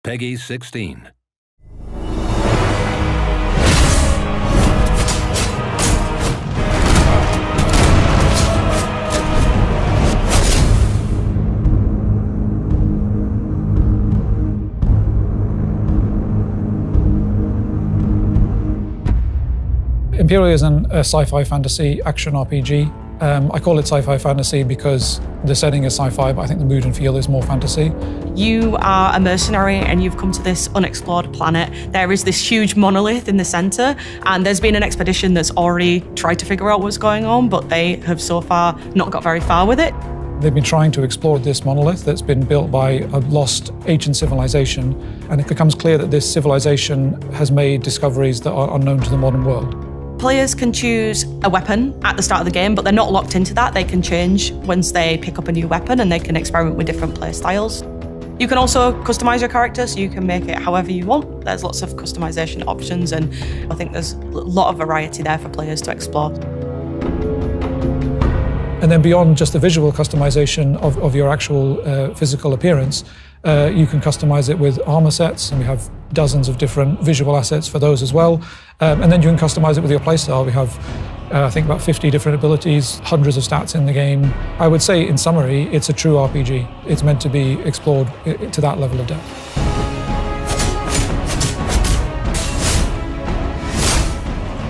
Peggy 16. Empyreal is a sci-fi fantasy action RPG. I call it sci-fi fantasy because the setting is sci-fi, but I think the mood and feel is more fantasy. You are a mercenary and you've come to this unexplored planet. There is this huge monolith in the center, and there's been an expedition that's already tried to figure out what's going on, but they have so far not got very far with it. They've been trying to explore this monolith that's been built by a lost ancient civilization, and it becomes clear that this civilization has made discoveries that are unknown to the modern world. Players can choose a weapon at the start of the game, but they're not locked into that. They can change once they pick up a new weapon, and they can experiment with different play styles. You can also customize your character, so you can make it however you want. There's lots of customization options, and I think there's a lot of variety there for players to explore. And then beyond just the visual customization of your actual physical appearance, you can customize it with armor sets, and we have dozens of different visual assets for those as well. And then you can customize it with your playstyle. We have, I think, about 50 different abilities, hundreds of stats in the game. I would say, in summary, it's a true RPG. It's meant to be explored to that level of depth.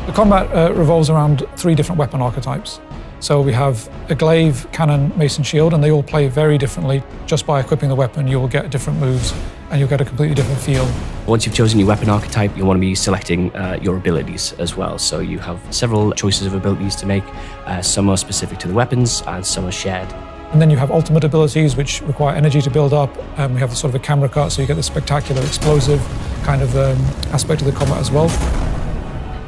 The combat revolves around 3 different weapon archetypes. So we have a glaive, cannon, mace and shield, and they all play very differently. Just by equipping the weapon, you will get different moves and you'll get a completely different feel. Once you've chosen your weapon archetype, you'll want to be selecting your abilities as well. So you have several choices of abilities to make. Some are specific to the weapons and some are shared. And then you have ultimate abilities, which require energy to build up. We have sort of a camera cut, so you get the spectacular, explosive kind of aspect of the combat as well.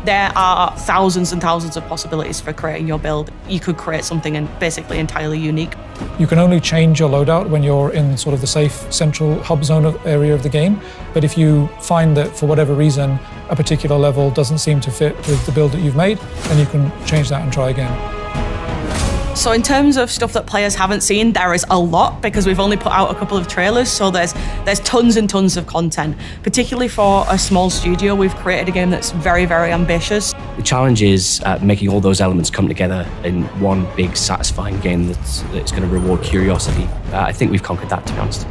There are thousands and thousands of possibilities for creating your build. You could create something basically entirely unique. You can only change your loadout when you're in sort of the safe central hub zone area of the game. But if you find that for whatever reason a particular level doesn't seem to fit with the build that you've made, then you can change that and try again. So in terms of stuff that players haven't seen, there is a lot because we've only put out a couple of trailers, so there's tons and tons of content. Particularly for a small studio, we've created a game that's very, very ambitious. The challenge is making all those elements come together in one big satisfying game that's going to reward curiosity. I think we've conquered that, to be honest.